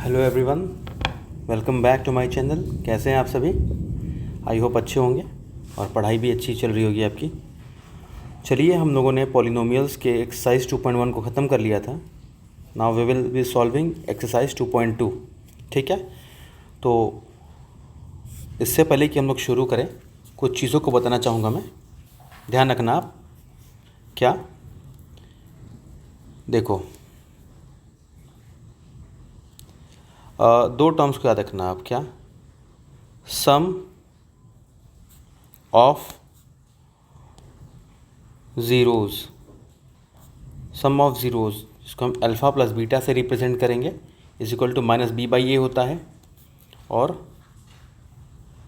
Hello everyone, welcome back to my channel. कैसे हैं आप सभी? आई होप अच्छे होंगे और पढ़ाई भी अच्छी चल रही होगी आपकी। चलिए, हम लोगों ने पॉलिनोमियल्स के एक्सरसाइज 2.1 को ख़त्म कर लिया था। Now we will be solving exercise 2.2। ठीक है, तो इससे पहले कि हम लोग शुरू करें, कुछ चीज़ों को बताना चाहूँगा मैं। ध्यान रखना आप। क्या? देखो, दो टर्म्स को याद रखना आप। क्या? Sum of zeros, sum of zeros जिसको हम अल्फ़ा प्लस बीटा से रिप्रेजेंट करेंगे is equal to minus B by A होता है। और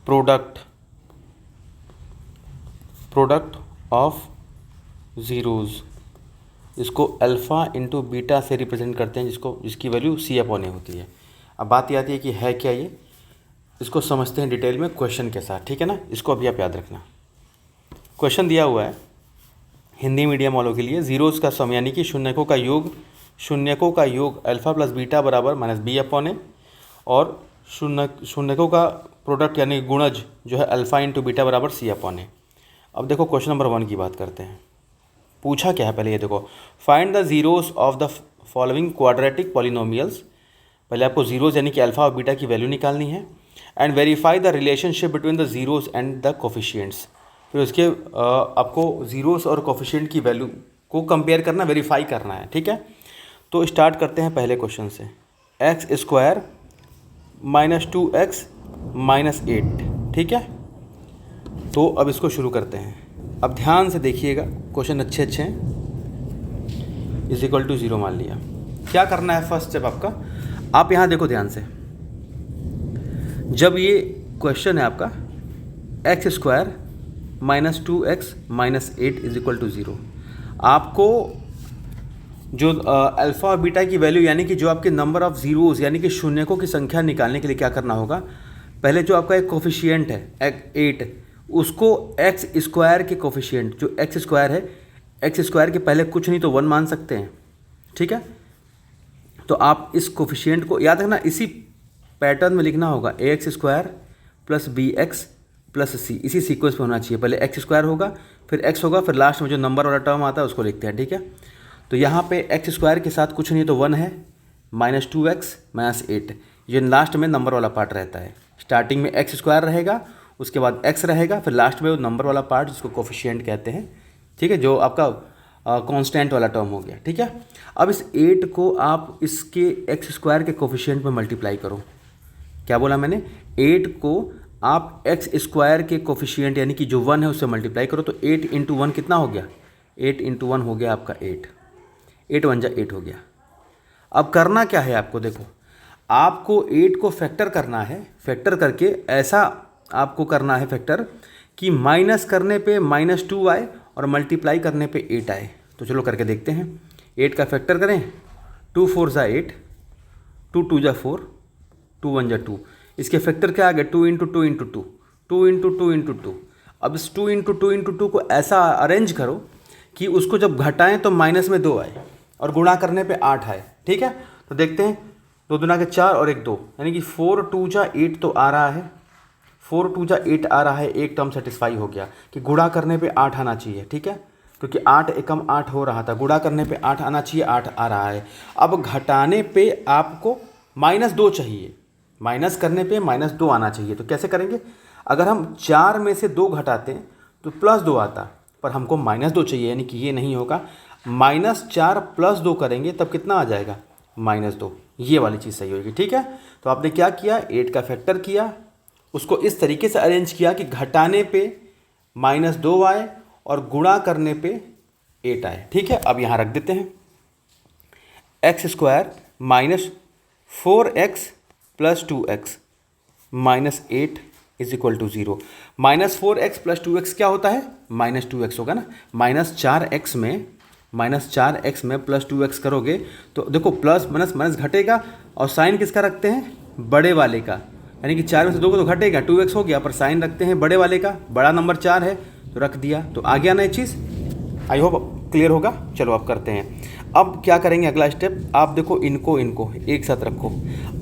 प्रोडक्ट ऑफ ज़ीरोज़ इसको अल्फ़ा इंटू बीटा से रिप्रेजेंट करते हैं, जिसकी वैल्यू सी अपॉन ए होती है। अब बात ये आती है कि है क्या ये, इसको समझते हैं डिटेल में क्वेश्चन के साथ। ठीक है ना, इसको अभी आप याद रखना। क्वेश्चन दिया हुआ है हिंदी मीडियम वालों के लिए, ज़ीरोज़ का सम यानी कि शून्यकों का योग अल्फ़ा प्लस बीटा बराबर माइनस बी अपॉन ए, और शून्यकों का प्रोडक्ट यानी गुणज जो है अल्फ़ा इंटू बीटा बराबर सी अपॉन ए। अब देखो, क्वेश्चन नंबर 1 की बात करते हैं। पूछा क्या है पहले ये देखो, find the zeros of the following quadratic polynomials. पहले आपको ज़ीरोज़ यानी कि अल्फ़ा और बीटा की वैल्यू निकालनी है। And verify the relationship between the zeros and the coefficients. फिर उसके आपको ज़ीरोज़ और कोफिशिएंट की वैल्यू को कंपेयर करना, वेरीफाई करना है। ठीक है, तो स्टार्ट करते हैं पहले क्वेश्चन से। X square minus 2x minus 8। ठीक है, तो अब इसको शुरू करते हैं। अब ध्यान से देखिएगा, क्वेश्चन अच्छे हैं। इज इक्वल टू 0 मान लिया। क्या करना है फर्स्ट स्टेप आपका, आप यहाँ देखो ध्यान से। जब ये क्वेश्चन है आपका x square minus 2x minus 8 is equal to 0, आपको जो अल्फ़ा और बीटा की वैल्यू यानी कि जो आपके नंबर ऑफ ज़ीरोज़ यानी कि शून्यकों की संख्या निकालने के लिए क्या करना होगा, पहले जो आपका एक कोफिशिएंट है 8, उसको एक्स स्क्वायर के कोफिशिएंट जो एक्स स्क्वायर है, एक्स स्क्वायर के पहले कुछ नहीं तो 1 मान सकते हैं। ठीक है, तो आप इस कोफिशिएंट को याद रखना, इसी पैटर्न में लिखना होगा। A X square plus B X plus C, इसी सीक्वेंस में होना चाहिए। पहले एक्स स्क्वायर होगा, फिर एक्स होगा, फिर लास्ट में जो नंबर वाला टर्म आता है उसको लिखते हैं। ठीक है, तो यहाँ पे एक्स स्क्वायर के साथ कुछ नहीं तो 1 है, माइनस 2x माइनस 8, ये लास्ट में नंबर वाला पार्ट रहता है। स्टार्टिंग में एक्स स्क्वायर रहेगा, उसके बाद x रहेगा, फिर लास्ट में वो नंबर वाला पार्ट जिसको कोफिशिएंट कहते हैं। ठीक है, जो आपका कांस्टेंट वाला टर्म हो गया। ठीक है, अब इस 8 को आप इसके एक्स स्क्वायर के कोफिशिएंट में मल्टीप्लाई करो। क्या बोला मैंने? 8 को आप एक्स स्क्वायर के कोफिशिएंट यानी कि जो 1 है उससे मल्टीप्लाई करो, तो 8 इंटू 1 कितना हो गया? 8 इंटू 1 हो गया आपका 8, 8 1 जा 8 हो गया। अब करना क्या है आपको, देखो, आपको 8 को फैक्टर करना है। फैक्टर करके ऐसा आपको करना है फैक्टर कि माइनस करने पे -2 आए और मल्टीप्लाई करने पे 8 आए। तो चलो करके देखते हैं। 8 का फैक्टर करें, 2 4 जा 8, 2 2 जा 4, 2 1 जा 2। इसके फैक्टर क्या आ गया? 2 इंटू 2 इंटू 2, 2 इंटू 2 इंटू 2। अब इस 2 इंटू 2 इंटू 2 को ऐसा अरेंज करो कि उसको जब घटाएं तो माइनस में 2 आए और गुणा करने पे 8 आए। ठीक है, तो देखते हैं। 2 दूना के 4 और 1 2, यानी कि 4 2 जा 8 तो आ रहा है, 4 2 जा 8 आ रहा है। एक टर्म सेटिस्फाई हो गया कि गुणा करने पे 8 आना चाहिए। ठीक है, क्योंकि 8 एकम 8 हो रहा था, गुणा करने पे 8 आना चाहिए, 8 आ रहा है। अब घटाने पे आपको -2 चाहिए, माइनस करने पे -2 आना चाहिए। तो कैसे करेंगे? अगर हम 4 में से 2 घटाते हैं तो +2 आता, पर हमको -2 चाहिए, यानी कि ये नहीं होगा। -4 + 2 करेंगे तब कितना आ जाएगा? -2। ये वाली चीज़ सही होगी। ठीक है, तो आपने क्या किया? 8 का फैक्टर किया, उसको इस तरीके से अरेंज किया कि घटाने पे -2 आए और गुणा करने पे 8 आए। ठीक है, अब यहाँ रख देते हैं। X square minus 4x plus 2x minus 8 is equal to 0। -4x plus 2x क्या होता है? -2x होगा ना। -4x में प्लस 2x करोगे तो देखो, प्लस माइनस माइनस घटेगा और साइन किसका रखते हैं? बड़े वाले का, यानी कि 4 में से 2 को तो घटेगा, 2x हो गया, पर साइन रखते हैं बड़े वाले का। बड़ा नंबर 4 है तो रख दिया, तो आ गया ना ये चीज़। आई होप क्लियर होगा। चलो अब करते हैं। अब क्या करेंगे अगला स्टेप, आप देखो इनको एक साथ रखो।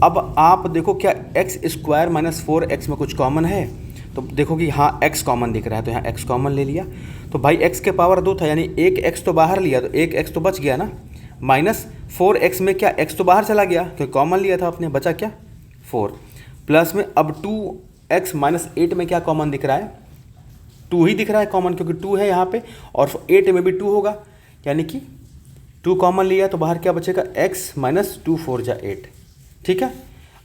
अब आप देखो क्या एक्स स्क्वायर माइनस 4x में कुछ कॉमन है, तो देखो कि हाँ x कॉमन दिख रहा है, तो यहाँ x कॉमन ले लिया। तो भाई x के पावर 2 था, यानी एक x तो बाहर लिया, तो एक x तो बच गया ना। माइनस 4x में क्या x तो बाहर चला गया, क्योंकि कॉमन लिया था आपने, बचा क्या 4। प्लस में अब 2x माइनस 8 में क्या कॉमन दिख रहा है, 2 ही दिख रहा है कॉमन, क्योंकि 2 है यहाँ पे, और 8 में भी 2 होगा, यानी कि 2 कॉमन लिया तो बाहर क्या बचेगा, x माइनस 2 4 जा 8। ठीक है,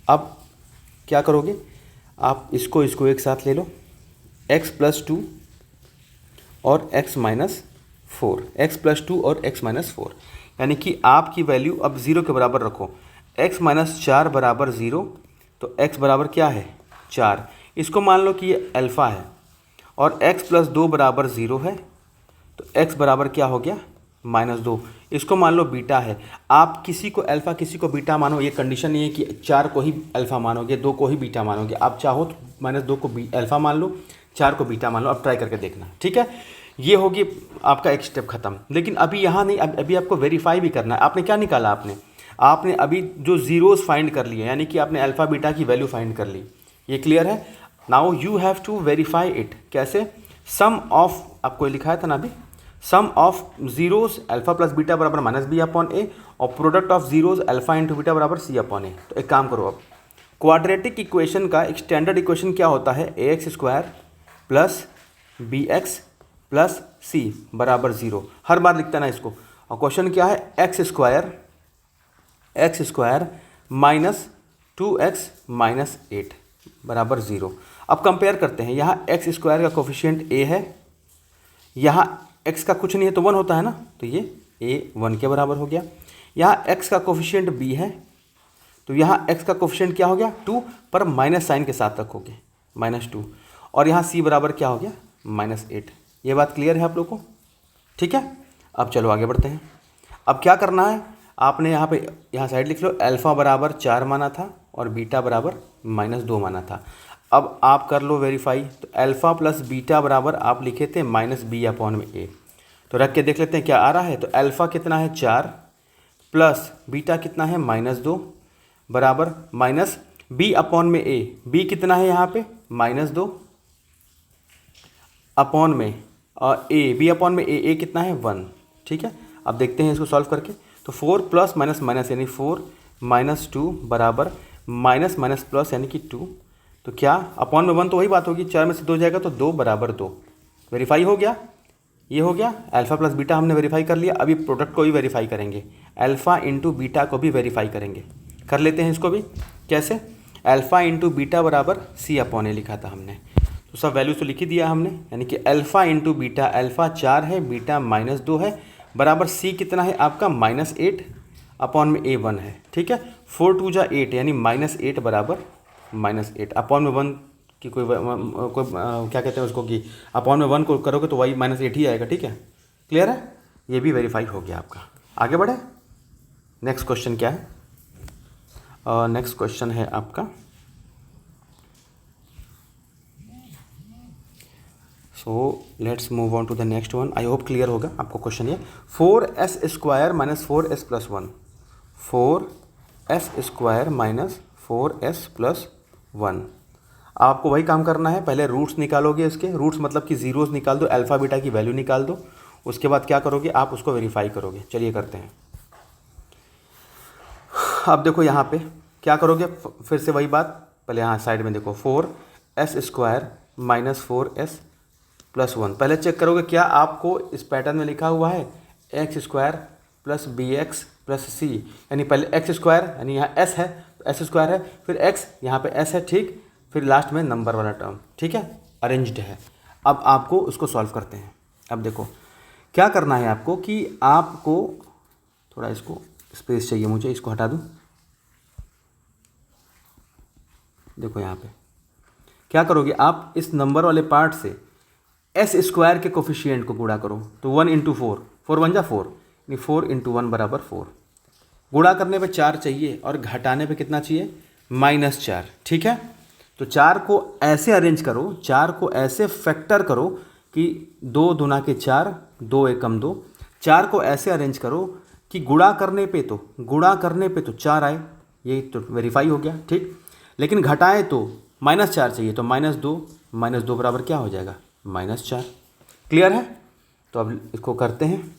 अब क्या करोगे आप, इसको एक साथ ले लो, x प्लस 2 और x माइनस 4, x प्लस 2 और x माइनस 4, यानी कि आपकी वैल्यू अब 0 के बराबर रखो। x माइनस 4 बराबर 0, तो x बराबर क्या है 4। इसको मान लो कि ये अल्फ़ा है, और x प्लस 2 बराबर 0 है, तो x बराबर क्या हो गया -2। इसको मान लो बीटा है। आप किसी को अल्फ़ा किसी को बीटा मानो, ये कंडीशन नहीं है कि 4 को ही अल्फ़ा मानोगे, 2 को ही बीटा मानोगे। आप चाहो तो -2 को अल्फ़ा मान लो, 4 को बीटा मान लो। अब ट्राई करके देखना, ठीक है। ये होगी आपका एक स्टेप ख़त्म। लेकिन अभी यहाँ नहीं, अभी आपको वेरीफाई भी करना है। आपने क्या निकाला, आपने अभी जो ज़ीरोज़ फाइंड कर लिए, यानी कि आपने अल्फ़ा बीटा की वैल्यू फाइंड कर ली। ये क्लियर है। Now you have to verify it. कैसे, सम ऑफ, आपको लिखा था ना अभी, sum of zeros alpha plus beta बराबर माइनस बी अपॉन ए, और product of zeros alpha into beta बराबर सी अपॉन ए। तो एक काम करो, अब क्वाड्रेटिक इक्वेशन का एक स्टैंडर्ड इक्वेशन क्या होता है, A X square plus B X plus C बराबर 0। हर बार लिखता ना इसको। और क्वेश्चन क्या है, X square minus 2x minus 8 बराबर 0। अब कंपेयर करते हैं। यहाँ एक्स स्क्वायर का कोफिशिएंट a है, यहाँ x का कुछ नहीं है तो 1 होता है ना, तो ये a 1 के बराबर हो गया। यहाँ x का कोफिशिएंट b है, तो यहाँ x का कोफिशिएंट क्या हो गया 2, पर माइनस साइन के साथ रखोगे -2। और यहाँ c बराबर क्या हो गया -8। ये बात क्लियर है आप लोग को, ठीक है। अब चलो आगे बढ़ते हैं। अब क्या करना है, आपने यहाँ साइड लिख लो, अल्फ़ा बराबर 4 माना था और बीटा बराबर -2 माना था। अब आप कर लो वेरीफाई। तो अल्फ़ा प्लस बीटा बराबर आप लिखे थे -b अपॉन में a। तो रख के देख लेते हैं क्या आ रहा है। तो अल्फ़ा कितना है 4 प्लस बीटा कितना है -2 बराबर माइनस b अपॉन में a। b कितना है यहाँ पे -2 अपॉन में और b अपॉन में a कितना है 1, ठीक है। अब देखते हैं इसको सॉल्व करके। तो 4 प्लस माइनस माइनस यानी 4 -2 बराबर माइनस माइनस प्लस यानी कि 2। तो क्या अपॉन में 1, तो वही बात होगी, 4 में से 2 जाएगा तो 2 बराबर 2। वेरीफाई हो गया, ये हो गया। अल्फ़ा प्लस बीटा हमने वेरीफाई कर लिया। अभी प्रोडक्ट को भी वेरीफाई करेंगे, अल्फ़ा इंटू बीटा को भी वेरीफाई करेंगे। कर लेते हैं इसको भी। कैसे, अल्फ़ा इंटू बीटा बराबर c अपॉन ए लिखा था हमने, तो सब वैल्यू तो लिख ही दिया हमने। यानी कि अल्फ़ा इंटू बीटा, अल्फ़ा 4 है, बीटा -2 है, बराबर c कितना है आपका -8 अपॉन में a 1 है, ठीक है। 4 2 जा 8 यानी -8 बराबर -8 अपॉन में 1 की कोई क्या कहते हैं उसको, कि अपॉन में 1 को करोगे तो वही -8 ही आएगा, ठीक है। क्लियर है, ये भी वेरीफाई हो गया आपका। आगे बढ़े, नेक्स्ट क्वेश्चन क्या है। नेक्स्ट क्वेश्चन है आपका, so let's move on to the next one. I hope clear होगा आपको क्वेश्चन ये। 4s square minus 4s plus 1, 4s square minus 4s plus 1। आपको वही काम करना है, पहले रूट्स निकालोगे इसके। रूट्स मतलब कि जीरोस निकाल दो, अल्फ़ा बीटा की वैल्यू निकाल दो। उसके बाद क्या करोगे, आप उसको वेरीफाई करोगे। चलिए करते हैं। अब देखो यहाँ पे क्या करोगे, फिर से वही बात। पहले यहाँ साइड में देखो, 4s square minus 4s plus 1। पहले चेक करोगे क्या आपको इस पैटर्न में लिखा हुआ है X square plus B X plus C, यानी पहले एक्स स्क्वायर, यानी यहाँ एस है तो एस स्क्वायर है, फिर एक्स, यहाँ पे एस है, ठीक, फिर लास्ट में नंबर वाला टर्म, ठीक है, अरेंज्ड है। अब आपको उसको सॉल्व करते हैं। अब देखो क्या करना है आपको, कि आपको थोड़ा इसको स्पेस चाहिए मुझे, इसको हटा दूँ। देखो यहाँ पे क्या करोगे आप, इस नंबर वाले पार्ट से एस स्क्वायर के कोफिशिएंट को गुणा करो। तो 1 इंटू 4, 4 1 जा 4, यानी 4 इंटू 1 बराबर 4। गुणा करने पे 4 चाहिए और घटाने पे कितना चाहिए, -4, ठीक है। तो 4 को ऐसे अरेंज करो, 4 को ऐसे फैक्टर करो कि 2 दूना के 4, 2 एकम 2। 4 को ऐसे अरेंज करो कि गुणा करने पे तो 4 आए, ये तो वेरीफाई हो गया, ठीक। लेकिन घटाए तो -4 चाहिए, तो -2 बराबर क्या हो जाएगा, -4। क्लियर है? तो अब इसको करते हैं।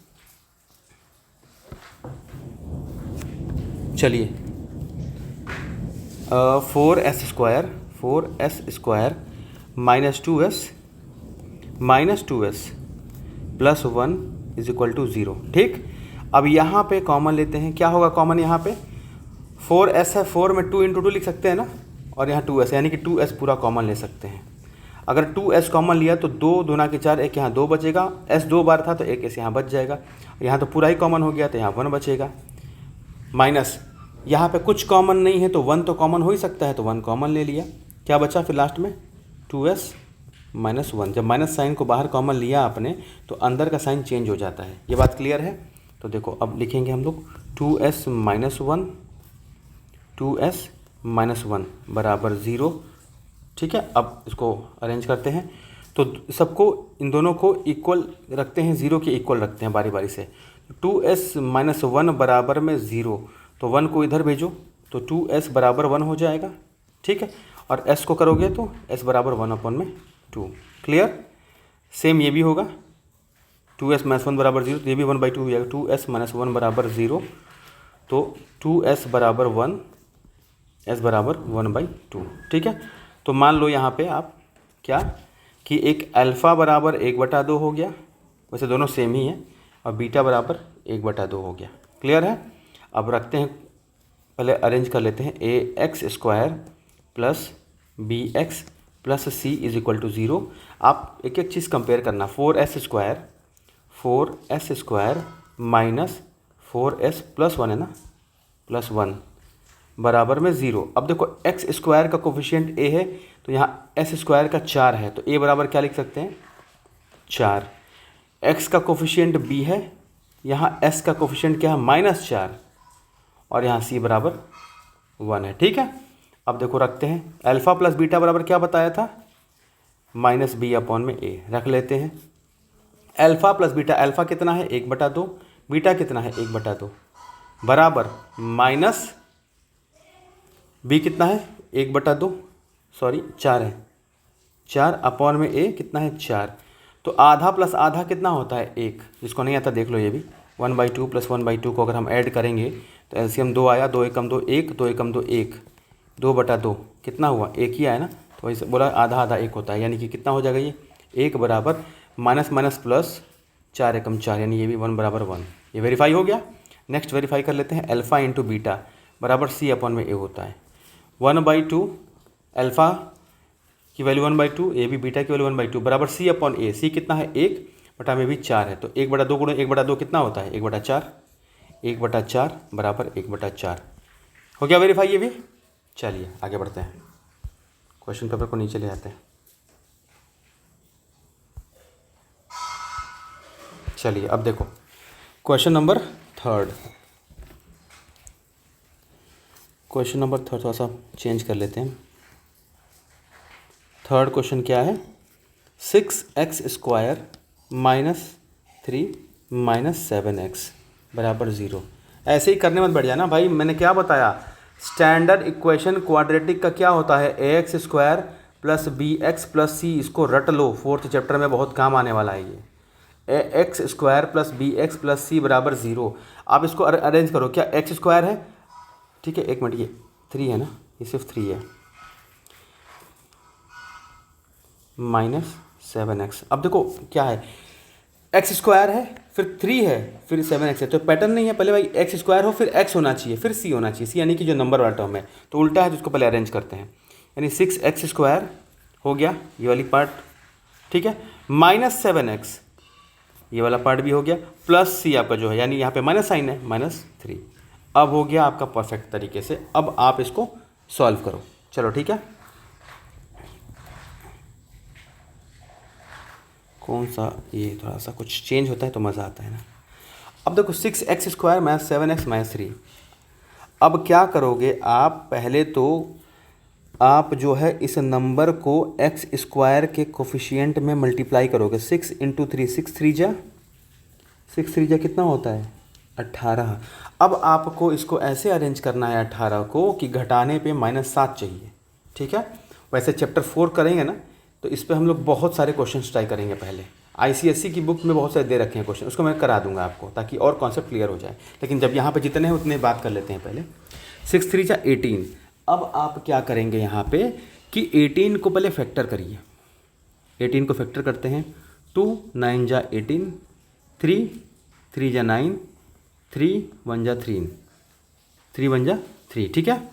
चलिए 4s square -2s plus 1 is equal to 0, ठीक। अब यहाँ पे कॉमन लेते हैं, क्या होगा कॉमन यहाँ पे, 4s है, 4 में 2 × 2 लिख सकते हैं ना, और यहाँ 2s है, यानी कि 2s पूरा कॉमन ले सकते हैं। अगर 2s कॉमन लिया तो 2 दूना के 4, एक यहाँ 2 बचेगा, s 2 बार था तो एक s यहाँ बच जाएगा, यहाँ तो पूरा ही कॉमन हो गया तो यहाँ 1 बचेगा, माइनस यहाँ पे कुछ कॉमन नहीं है तो 1 तो कॉमन हो ही सकता है, तो 1 कॉमन ले लिया, क्या बचा फिर लास्ट में 2s - 1। जब माइनस साइन को बाहर कॉमन लिया आपने तो अंदर का साइन चेंज हो जाता है, ये बात क्लियर है। तो देखो अब लिखेंगे हम लोग 2s - 1 बराबर 0, ठीक है। अब इसको अरेंज करते हैं, तो सबको इन दोनों को इक्वल रखते हैं, 0 के इक्वल रखते हैं बारी बारी से। 2s - 1 बराबर में 0, तो 1 को इधर भेजो तो 2s बराबर 1 हो जाएगा, ठीक है। और s को करोगे तो s बराबर 1/2। क्लियर? सेम ये भी होगा, 2s - 1 बराबर 0, तो ये भी 1/2 हो जाएगा। 2s - 1 बराबर 0, तो 2s बराबर 1, s बराबर 1/2, ठीक है। तो मान लो यहाँ पे आप क्या कि एक अल्फ़ा बराबर 1/2 हो गया, वैसे दोनों सेम ही हैं, और बीटा बराबर 1/2 हो गया। क्लियर है? अब रखते हैं, पहले अरेंज कर लेते हैं, ax² plus bx plus c is equal to 0। आप एक एक चीज़ कंपेयर करना, 4s² माइनस 4s प्लस 1 है ना, प्लस 1 बराबर में 0। अब देखो x² का कोफिशिएंट a है, तो यहाँ s² का 4 है, तो a बराबर क्या लिख सकते हैं, 4। x का कोफिशिएंट b है, यहाँ s का कोफिशिएंट क्या है, -4, और यहाँ c बराबर 1 है, ठीक है। अब देखो रखते हैं, अल्फ़ा प्लस बीटा बराबर क्या बताया था, -b/a रख लेते हैं। अल्फ़ा प्लस बीटा, अल्फ़ा कितना है 1/2, बीटा कितना है 1/2, बराबर माइनस b कितना है 1/2, सॉरी 4 है, 4/a कितना है 4। तो आधा प्लस आधा कितना होता है 1, जिसको नहीं आता देख लो, ये भी 1/2 प्लस 1/2 को अगर हम ऐड करेंगे तो एलसीएम 2 आया, 2 एकम 2 1, 2 एकम 2 1, 2/2 कितना हुआ, 1 ही आया ना, तो वैसे बोला आधा आधा 1 होता है, यानी कि कितना हो जाएगा ये 1 बराबर माइनस माइनस प्लस 4 एकम 4, यानी ये भी 1 बराबर 1। ये वेरीफाई हो गया। नेक्स्ट वेरीफाई कर लेते हैं, अल्फ़ा इंटू बीटा बराबर c/a होता है, 1/2 अल्फ़ा की वैल्यू 1/2, ए भी बीटा की वैल्यू 1/2 बराबर c/a। c कितना है 1 बटा में भी 4 है, तो 1/2 गुणे 1/2 कितना होता है 1/4, 1/4 बराबर 1/4 हो गया वेरीफाई ये भी। चलिए आगे बढ़ते हैं, क्वेश्चन पेपर को नीचे ले आते हैं। चलिए अब देखो क्वेश्चन नंबर थर्ड, थोड़ा सा चेंज कर लेते हैं। थर्ड क्वेश्चन क्या है, 6x² - 3 - 7x बराबर 0। ऐसे ही करने मत बैठ जाना भाई, मैंने क्या बताया, स्टैंडर्ड इक्वेशन क्वाड्रेटिक का क्या होता है, ax² plus bx plus c, इसको रट लो, 4th चैप्टर में बहुत काम आने वाला है ये। ax² plus bx plus c बराबर 0। आप इसको अरेंज करो, क्या x² है, ठीक है, एक मिनट, ये 3 है ना, ये सिर्फ 3 है, -7x। अब देखो क्या है, x² है, फिर 3 है, फिर 7x है, तो पैटर्न नहीं है, पहले भाई x² हो, फिर x होना चाहिए, फिर c होना चाहिए, c यानी कि जो नंबर वाला टर्म है, तो उल्टा है, तो उसको पहले अरेंज करते हैं। यानी 6x² हो गया ये वाली पार्ट, ठीक है, -7x ये वाला पार्ट भी हो गया, प्लस c आपका जो है, यानी यहाँ पे माइनस साइन है, -3। अब हो गया आपका परफेक्ट तरीके से। अब आप इसको सॉल्व करो, चलो ठीक है। कौन सा, ये थोड़ा सा कुछ चेंज होता है तो मज़ा आता है ना। अब देखो 6x² - 7x - 3। अब क्या करोगे आप, पहले तो आप जो है इस नंबर को x² के कोफिशिएंट में मल्टीप्लाई करोगे, 6 × 3, 6 3 जा कितना होता है 18। अब आपको इसको ऐसे अरेंज करना है 18 को कि घटाने पे -7 चाहिए, ठीक है। वैसे चैप्टर 4 करेंगे ना तो इस पे हम लोग बहुत सारे क्वेश्चन ट्राई करेंगे। पहले आईसीएसई की बुक में बहुत सारे दे रखे हैं क्वेश्चन, उसको मैं करा दूंगा आपको ताकि और कॉन्सेप्ट क्लियर हो जाए। लेकिन जब यहाँ पे जितने हैं उतने बात कर लेते हैं पहले। 6 3 जा 18। अब आप क्या करेंगे यहाँ पे कि 18 को पहले फैक्टर करिए। 18 को फैक्टर करते हैं। 2 9 जा 18, 3 3 जा 9, 3 1 जा 3, 3 1 जा 3, ठीक है।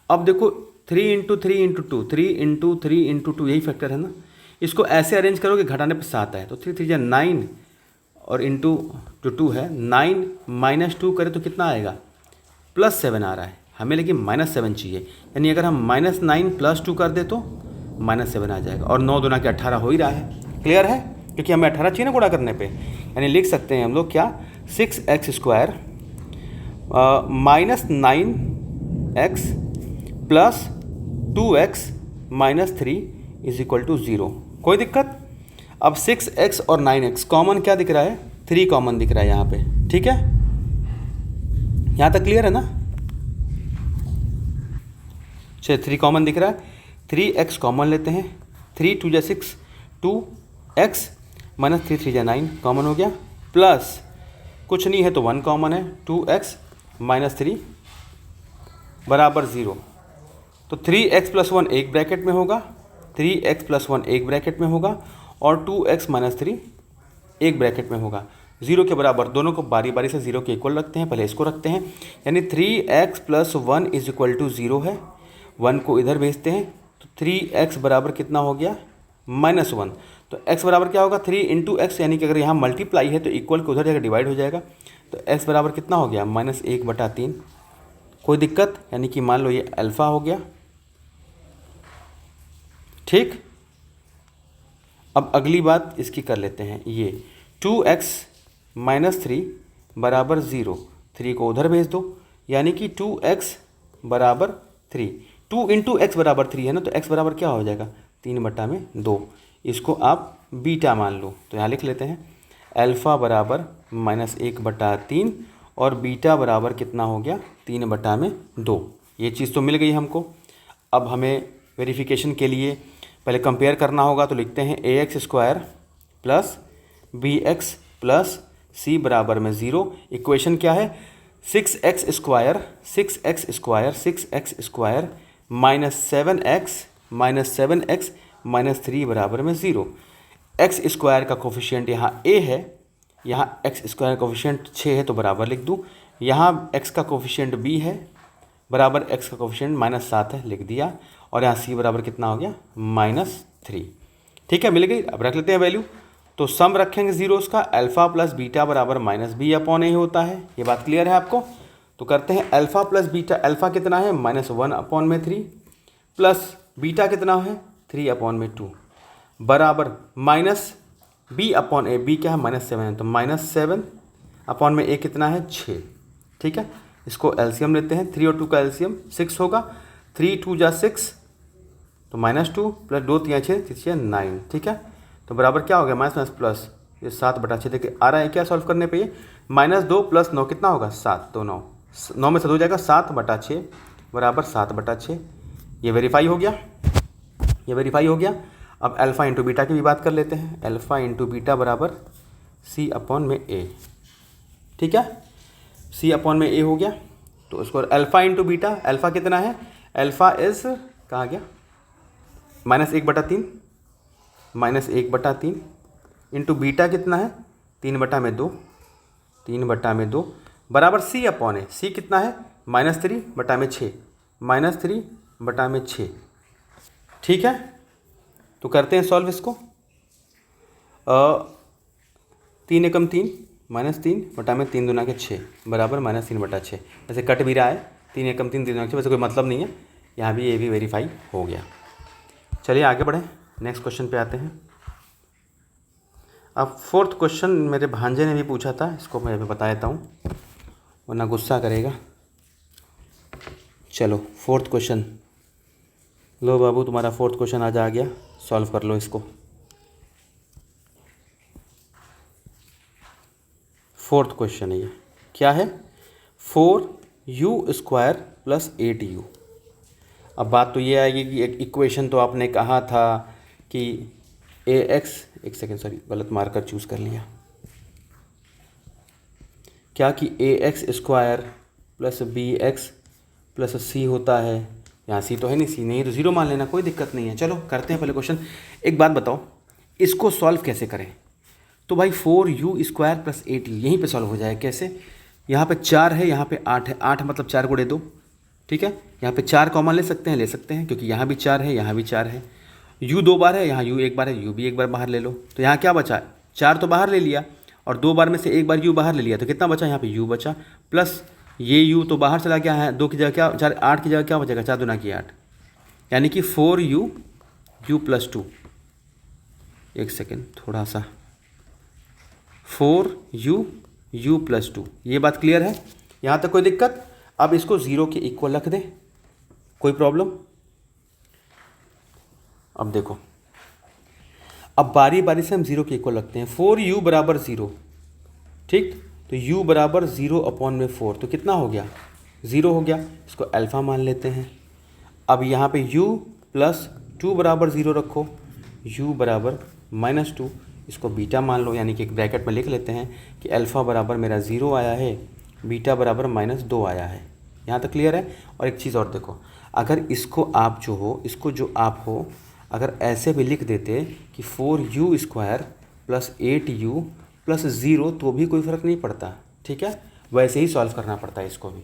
अब देखो 3 इंटू 3 इंटू 2, 3 इंटू 3 इंटू 2 यही फैक्टर है ना। इसको ऐसे अरेंज करो कि घटाने पे 7 आए, तो 3 3 जा 9 और इंटू जो 2 है 9 -2 करें तो कितना आएगा, +7 आ रहा है हमें, लेकिन -7 चाहिए। यानी अगर हम -9 + 2 कर दे तो -7 आ जाएगा। और 9 दूना के 18 हो ही रहा है। क्लियर है, क्योंकि हमें 18 चाहिए ना गुणा करने पे। यानी लिख सकते हैं हम लोग क्या, 6x² -9x + 2x - 3 = 0। कोई दिक्कत। अब 6x और 9x कॉमन क्या दिख रहा है, 3 कॉमन दिख रहा है यहाँ पे, ठीक है। यहाँ तक क्लियर है ना। चलिए 3 कॉमन दिख रहा है, 3x कॉमन लेते हैं। 3 2 जा 6, 2x - 3 3 जा 9 कॉमन हो गया, प्लस कुछ नहीं है तो 1 कॉमन है, 2x - 3 = 0। तो 3x + 1 एक ब्रैकेट में होगा, 3x + 1 एक ब्रैकेट में होगा, और 2x - 3 एक ब्रैकेट में होगा। 0 के बराबर, दोनों को बारी बारी से 0 के इक्वल रखते हैं। पहले इसको रखते हैं, यानी 3x + 1 = 0 है। 1 को इधर भेजते हैं तो 3x बराबर कितना हो गया, -1। तो x बराबर क्या होगा, 3 इंटू एक्स, यानी कि अगर यहाँ मल्टीप्लाई है तो इक्वल को उधर जाकर डिवाइड हो जाएगा। तो x बराबर कितना हो गया, -1/3। कोई दिक्कत, यानी कि मान लो ये अल्फ़ा हो गया, ठीक। अब अगली बात इसकी कर लेते हैं, ये 2x - 3 = 0। 3 को उधर भेज दो, यानी कि 2x = 3। 2 इंटू एक्स बराबर 3 है ना, तो x बराबर क्या हो जाएगा, 3/2। इसको आप बीटा मान लो, तो यहाँ लिख लेते हैं अल्फ़ा बराबर -1/3 और बीटा बराबर कितना हो गया, 3/2। ये चीज़ तो मिल गई हमको। अब हमें वेरिफिकेशन के लिए पहले कंपेयर करना होगा, तो लिखते हैं ax² + bx + c बराबर में 0। इक्वेशन क्या है, 6x² - 7x - 3 बराबर में 0। x² का कोफिशिएंट यहाँ a है, यहाँ x² का कोफिशिएंट 6 है तो बराबर लिख दूँ। यहाँ x का कोफिशिएंट b है, बराबर x का कोफिशिएंट -7 है, लिख दिया। और यहाँ c बराबर कितना हो गया, -3। ठीक है, मिल गई। अब रख लेते हैं वैल्यू, तो सम रखेंगे जीरोस का, अल्फ़ा + बीटा बराबर -b/a होता है। ये बात क्लियर है आपको। तो करते हैं अल्फ़ा + बीटा। अल्फ़ा कितना है, -1/3, प्लस बीटा कितना है, 3/2, बराबर -b/a। b क्या है, -7 है, तो -7/a कितना है, 6। ठीक है, इसको एलसीएम लेते हैं, 3 और 2 का एलसीएम 6 होगा। 3 2 जा 6, तो -2 + 2 3 6 6 9। ठीक है, तो बराबर क्या हो गया, माइनस प्लस, ये 7/6 देखिए आ रहा है क्या सॉल्व करने पे, ये -2 + 9 कितना होगा, 7। तो 9 में से 2 जाएगा, 7/6 बराबर 7/6। ये वेरीफाई हो गया, ये वेरीफाई हो गया। अब अल्फ़ा इंटू बीटा की भी बात कर लेते हैं। अल्फ़ा इंटू बीटा बराबर c/a। ठीक है, c/a हो गया। तो उसको अल्फ़ा इंटू बीटा, अल्फ़ा कितना है, अल्फ़ा इज़ कहाँ गया, -1/3, -1/3 इंटू बीटा कितना है, 3/2, 3/2 बराबर c/a। c कितना है, -3/6, -3/6। ठीक है, तो करते हैं सॉल्व इसको। 3 एकम 3, -3/3 दूना के 6 बराबर -3/6। वैसे कट भी रहा है, 3 एकम 3 दूना के 6, वैसे कोई मतलब नहीं है। यहाँ भी ये भी वेरीफाई हो गया। चलिए आगे बढ़ें, नेक्स्ट क्वेश्चन पे आते हैं। अब 4th क्वेश्चन मेरे भांजे ने भी पूछा था, इसको मैं बता देता हूँ वरना गुस्सा करेगा। चलो 4th क्वेश्चन, लो बाबू तुम्हारा 4th क्वेश्चन आज आ गया, सॉल्व कर लो इसको। 4th क्वेश्चन है ये। क्या है 4u² प्लस 8u। अब बात तो ये आएगी कि एक इक्वेशन तो आपने कहा था कि ax, एक सेकेंड सॉरी गलत मार्कर चूज़ कर लिया, क्या कि ax² plus bx plus c होता है। यहाँ c तो है नहीं, c नहीं तो 0 मान लेना, कोई दिक्कत नहीं है। चलो करते हैं पहले क्वेश्चन। एक बात बताओ, इसको सॉल्व कैसे करें? तो भाई 4u² प्लस 8u यहीं पे सॉल्व हो जाए। कैसे? यहाँ पे 4 है, यहाँ पे 8 है, 8 मतलब 4 गुणे 2, ठीक है। यहाँ पे 4 कॉमन ले सकते हैं, क्योंकि यहाँ भी 4 है, यहाँ भी 4 है। u 2 बार है, यहाँ u 1 बार है, u भी 1 बार बाहर ले लो। तो यहाँ क्या बचा? 4 तो बाहर ले लिया और 2 बार में से 1 बार u बाहर ले लिया, तो कितना बचा? यहाँ पे u बचा, प्लस ये u तो बाहर चला गया है। 2 की जगह क्या, 4, 8 की जगह क्या बचेगा? 4 दूना की 8, यानी कि 4u प्लस 2। एक सेकेंड, थोड़ा सा 4u प्लस 2, ये बात क्लियर है? यहाँ तक कोई दिक्कत? अब इसको 0 के इक्वल रख दे, कोई प्रॉब्लम? अब देखो, अब बारी बारी से हम 0 के इक्वल रखते हैं। 4u बराबर 0, ठीक, तो u बराबर 0/4, तो कितना हो गया? 0 हो गया। इसको अल्फ़ा मान लेते हैं। अब यहाँ पे u प्लस 2 बराबर 0 रखो, u बराबर -2, इसको बीटा मान लो, यानी कि एक ब्रैकेट में लिख लेते हैं कि अल्फ़ा बराबर मेरा 0 आया है, बीटा बराबर -2 आया है। यहाँ तक क्लियर है? और एक चीज़ और देखो, अगर इसको आप जो आप हो अगर ऐसे भी लिख देते कि 4u² प्लस 8u प्लस 0, तो भी कोई फ़र्क नहीं पड़ता, ठीक है। वैसे ही सॉल्व करना पड़ता है इसको भी।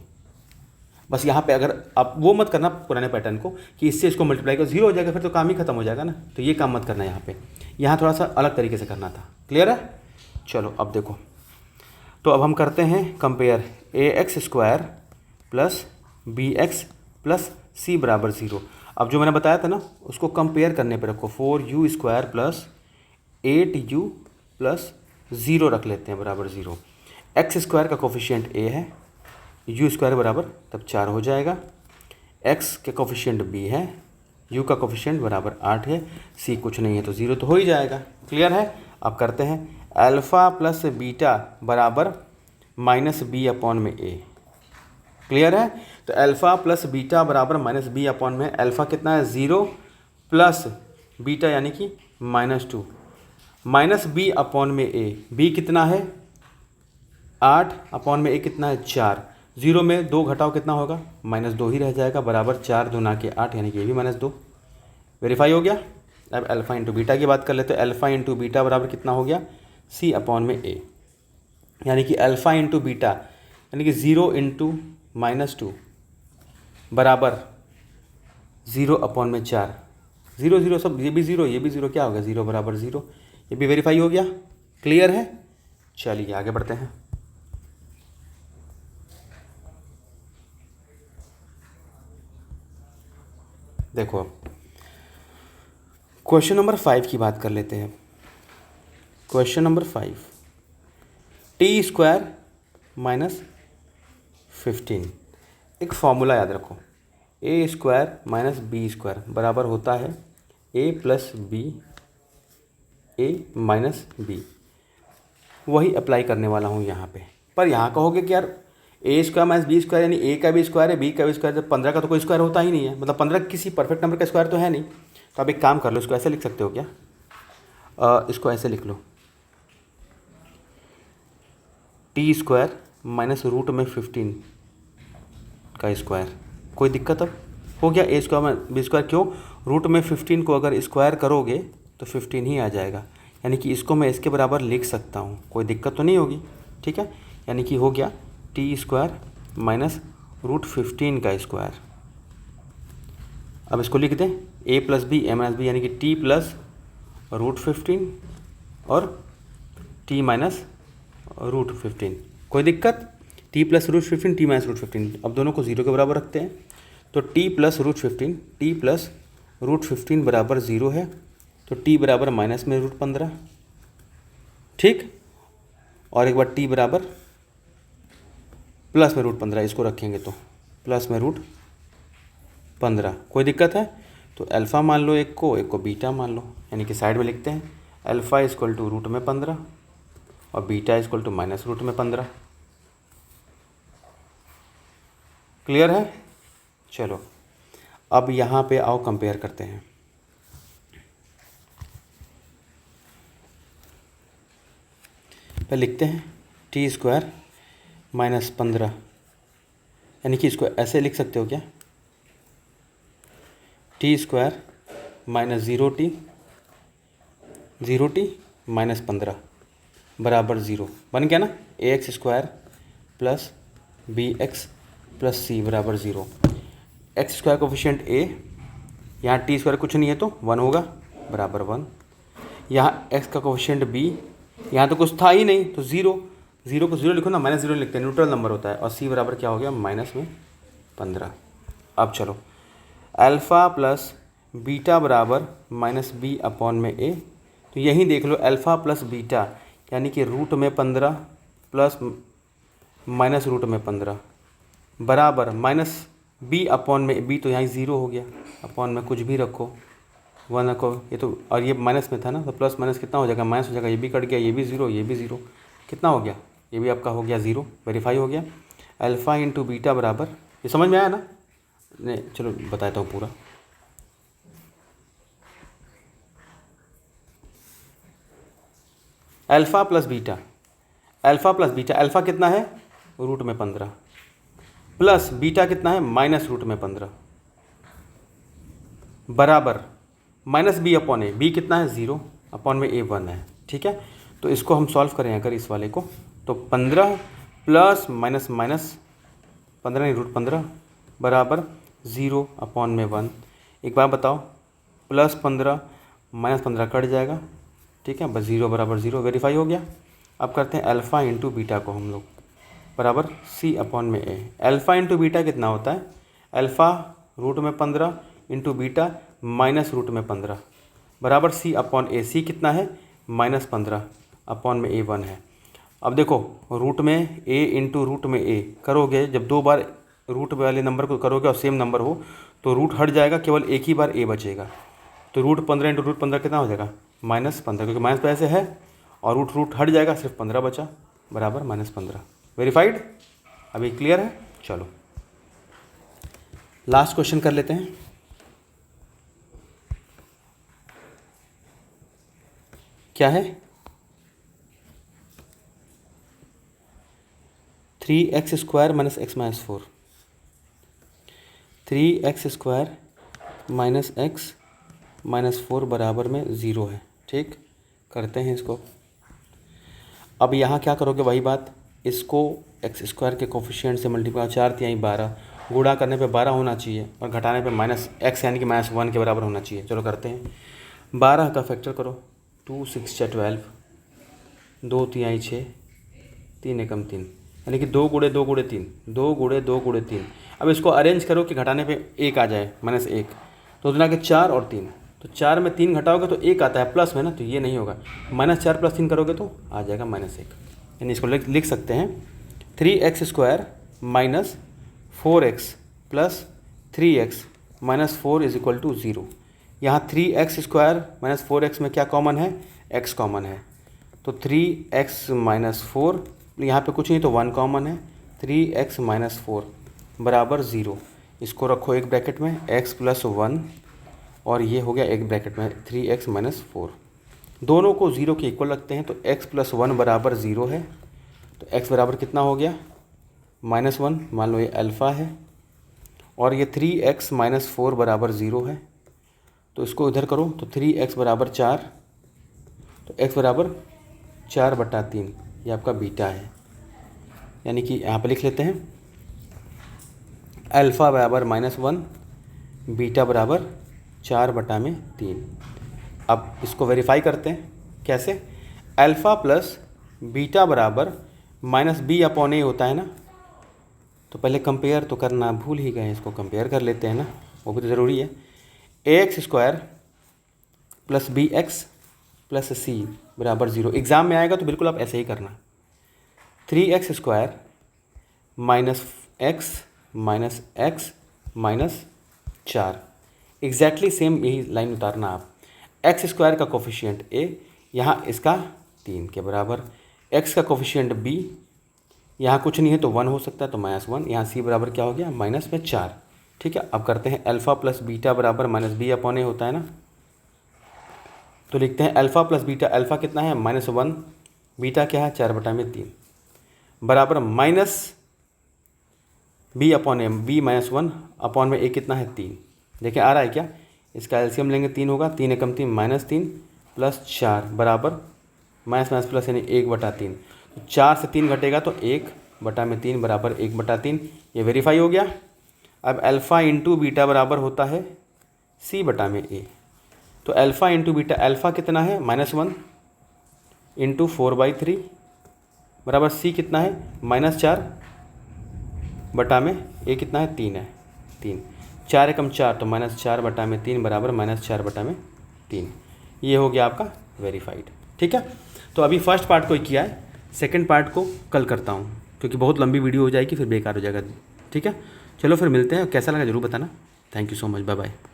बस यहाँ पे अगर आप वो मत करना पुराने पैटर्न को कि इससे इसको मल्टीप्लाई करो 0 हो जाएगा, फिर तो काम ही खत्म हो जाएगा ना, तो ये काम मत करना यहाँ पे। यहाँ थोड़ा सा अलग तरीके से करना था। क्लियर है? चलो अब देखो, तो अब हम करते हैं compare ax² plus bx plus c बराबर 0। अब जो मैंने बताया था ना, उसको कंपेयर करने पे रखो। 4u² प्लस 8u प्लस 0 रख लेते हैं बराबर 0। x² का कोफिशिएंट a है, u² बराबर तब 4 हो जाएगा। x के कोफिशिएंट b है, u का कोफिशिएंट बराबर 8 है, c कुछ नहीं है तो 0 तो हो ही जाएगा। क्लियर है? अब करते हैं अल्फ़ा प्लस बीटा बराबर -b/a। क्लियर है? तो अल्फ़ा प्लस बीटा बराबर -b/, में अल्फ़ा कितना है? 0 प्लस बीटा यानी कि -2 -b/a। b कितना है? 8/a कितना है? 4। 0 में 2 घटाओ कितना होगा? -2 ही रह जाएगा, बराबर 4 दूना के 8, यानी कि ये भी -2। वेरीफाई हो गया। अब अल्फ़ा इंटू बीटा की बात कर लेते हैं। अल्फ़ा इंटू बीटा बराबर कितना हो गया? c/a, यानी कि अल्फ़ा इंटू बीटा यानी कि 0 इंटू -2 बराबर 0/4। 0 0 सब, ये भी 0 ये भी 0, क्या हो गया? 0 बराबर 0। ये भी वेरीफाई हो गया। क्लियर है? चलिए आगे बढ़ते हैं। देखो क्वेश्चन नंबर 5 की बात कर लेते हैं। Question number 5, t² minus 15। एक फॉर्मूला याद रखो, a² माइनस b² बराबर होता है a plus b, a minus b। वही अप्लाई करने वाला हूँ यहाँ पे। पर यहाँ कहोगे कि यार a² माइनस b² यानी a का भी स्क्वायर है, b का भी स्क्वायर है, 15 का तो कोई स्क्वायर होता ही नहीं है, मतलब 15 किसी परफेक्ट नंबर का स्क्वायर तो है नहीं। तो आप एक काम कर लो, इसको ऐसे लिख सकते हो क्या? इसको ऐसे लिख लो, t² माइनस √15 का स्क्वायर। कोई दिक्कत? अब हो गया a² माइनस b²। क्यों? √15 को अगर स्क्वायर करोगे तो 15 ही आ जाएगा, यानी कि इसको मैं इसके बराबर लिख सकता हूँ, कोई दिक्कत तो नहीं होगी, ठीक है। यानी कि हो गया t² माइनस √15 का स्क्वायर। अब इसको लिख दें a plus b a minus b, यानी कि t प्लस √15 और t माइनस √15। कोई दिक्कत? t plus √15 t minus √15। अब दोनों को 0 के बराबर रखते हैं, तो t प्लस √15 बराबर 0 है, तो t बराबर माइनस में √15, ठीक। और एक बार t बराबर प्लस में √15, इसको रखेंगे तो प्लस में √15। कोई दिक्कत है? तो अल्फ़ा मान लो एक को बीटा मान लो, यानी कि साइड में लिखते हैं अल्फ़ा इक्वल टू √15 और beta equal to minus √15। Clear है? चलो अब यहाँ पे आओ कंपेयर करते हैं। पहले लिखते हैं टी स्क्वायर माइनस 15, यानी कि इसको ऐसे लिख सकते हो क्या, T square minus 0t minus 15 बराबर 0 बन गया ना। A X square plus B X plus C बराबर 0। एक्स स्क्वायर कोफिशिएंट ए, यहाँ टी स्क्वायर कुछ नहीं है तो 1 होगा बराबर 1। यहाँ एक्स का कोफिशिएंट बी, यहाँ तो कुछ था ही नहीं तो 0, 0 को 0 लिखो ना, माइनस 0 लिखते हैं, न्यूट्रल नंबर होता है। और सी बराबर क्या हो गया, माइनस में 15। अब चलो अल्फ़ा प्लस बीटा बराबर माइनस बी अपॉन में ए, तो यहीं देख लो अल्फ़ा प्लस बीटा यानी कि रूट में 15 प्लस माइनस रूट में 15 बराबर माइनस बी अपॉन में बी, तो यहाँ 0 हो गया, अपॉन में कुछ भी रखो 1 रखो, ये तो और ये माइनस में था ना, तो प्लस माइनस कितना हो जाएगा, माइनस हो जाएगा, ये भी कट गया, ये भी 0, ये भी 0, कितना हो गया, ये भी आपका हो गया 0, वेरीफाई हो गया। अल्फ़ा इंटू बीटा बराबर, ये समझ में आया ना? नहीं चलो बताता हूँ पूरा। Alpha plus beta, alpha plus beta, alpha कितना है रूट में 15 प्लस बीटा कितना है माइनस रूट में 15 बराबर माइनस बी अपॉन ए, बी कितना है 0 अपॉन में ए 1 है। ठीक है, तो इसको हम सॉल्व करें अगर इस वाले को, तो 15 प्लस माइनस माइनस 15 नहीं रूट 15 बराबर 0 अपॉन में 1। एक बार बताओ, प्लस 15 माइनस 15 कट जाएगा, ठीक है, बस 0 बराबर 0, वेरीफाई हो गया। अब करते हैं अल्फ़ा इंटू बीटा को हम लोग, बराबर सी अपॉन में ए। अल्फ़ा इंटू बीटा कितना होता है, अल्फ़ा रूट में 15 इंटू बीटा माइनस रूट में 15 बराबर सी अपॉन ए। सी कितना है माइनस 15 अपॉन में ए 1 है। अब देखो रूट में ए इंटू रूट में ए करोगे, जब 2 बार रूट वाले नंबर को करोगे और सेम नंबर हो तो रूट हट जाएगा, केवल एक ही बार ए बचेगा, तो रूट 15 इंटू रूट 15 कितना हो जाएगा माइनस 15, क्योंकि माइनस पैसे है और रूट हट जाएगा, सिर्फ 15 बचा बराबर माइनस 15। वेरीफाइड? अभी क्लियर है? चलो लास्ट क्वेश्चन कर लेते हैं। क्या है, 3x square minus x minus 4, 3x square minus x minus 4 बराबर में 0 है। ठीक, करते हैं इसको। अब यहाँ क्या करोगे, वही बात, इसको एक्स स्क्वायर के कोफिशिएंट से मल्टीप्लाई, 4 तिहाई 12, गुणा करने पे 12 होना चाहिए और घटाने पे माइनस एक्स यानी कि माइनस 1 के बराबर होना चाहिए। चलो करते हैं, 12 का फैक्टर करो, 2 6 12, 2 तिहाई 6, 3 एकम 3, यानी कि 2 गुणे 2 गुणे 3, 2 गुणे 2 गुणे 3। अब इसको अरेंज करो कि घटाने पे 1 आ जाए, माइनस 1, तो उतना के 4 और 3, तो 4 में 3 घटाओगे तो 1 आता है प्लस में ना, तो ये नहीं होगा, माइनस 4 प्लस 3 करोगे तो आ जाएगा माइनस 1। यानी इसको लिख सकते हैं 3x square minus 4x plus 3x minus 4 is equal to 0। यहाँ 3x स्क्वायर माइनस 4x में क्या कॉमन है, x कॉमन है, तो 3x माइनस 4, यहाँ पे कुछ नहीं तो 1 कॉमन है, 3x माइनस 4 बराबर 0। इसको रखो एक ब्रैकेट में x प्लस 1 और ये हो गया एक ब्रैकेट में 3x माइनस 4, दोनों को 0 के इक्वल रखते हैं, तो x प्लस 1 बराबर 0 है, तो x बराबर कितना हो गया माइनस 1, मान लो ये अल्फ़ा है, और ये 3x माइनस 4 बराबर 0 है, तो इसको इधर करो तो 3x बराबर 4, तो x बराबर 4/3, ये आपका बीटा है। यानी कि यहाँ पर लिख लेते हैं अल्फ़ा बराबर -1, बीटा बराबर 4/3। अब इसको वेरीफाई करते हैं, कैसे, अल्फ़ा प्लस बीटा बराबर माइनस बी अपॉन ए होता है ना, तो पहले कंपेयर तो करना भूल ही गए, इसको कंपेयर कर लेते हैं ना, वो भी तो ज़रूरी है। ax square plus B X plus C बराबर 0, एग्ज़ाम में आएगा तो बिल्कुल आप ऐसे ही करना। 3x square minus x minus 4, exactly same यही लाइन उतारना आप। एक्स स्क्वायर का कोफिशिएंट a, यहाँ इसका 3 के बराबर, x का कोफिशिएंट b, यहाँ कुछ नहीं है तो 1 हो सकता है, तो -1। यहाँ c बराबर क्या हो गया, माइनस में 4। ठीक है, अब करते हैं अल्फ़ा प्लस बीटा बराबर -b/a होता है ना, तो लिखते हैं अल्फ़ा प्लस बीटा। अल्फ़ा कितना है, -1, बीटा क्या है 4/3 बराबर माइनस b/a, b -1 में a कितना है 3। देखिए आ रहा है क्या, इसका एलसीएम लेंगे 3 होगा, 3 एकम 3 -3 प्लस 4 बराबर माइनस माइनस प्लस यानी 1/3। तो 4 से 3 घटेगा तो 1/3 बराबर 1/3, ये वेरीफाई हो गया। अब अल्फ़ा इंटू बीटा बराबर होता है c/a। तो अल्फ़ा इंटू बीटा, अल्फ़ा कितना है -1 इंटू 4/3 बराबर c कितना है -4 a कितना है 3 है, 3। 4 एकम 4 तो -4/3 बराबर -4/3। ये हो गया आपका वेरीफाइड। ठीक है, तो अभी फर्स्ट पार्ट को ही किया है, सेकंड पार्ट को कल करता हूँ क्योंकि बहुत लंबी वीडियो हो जाएगी, फिर बेकार हो जाएगा। ठीक है, चलो फिर मिलते हैं, कैसा लगा ज़रूर बताना। Thank you so much, bye bye.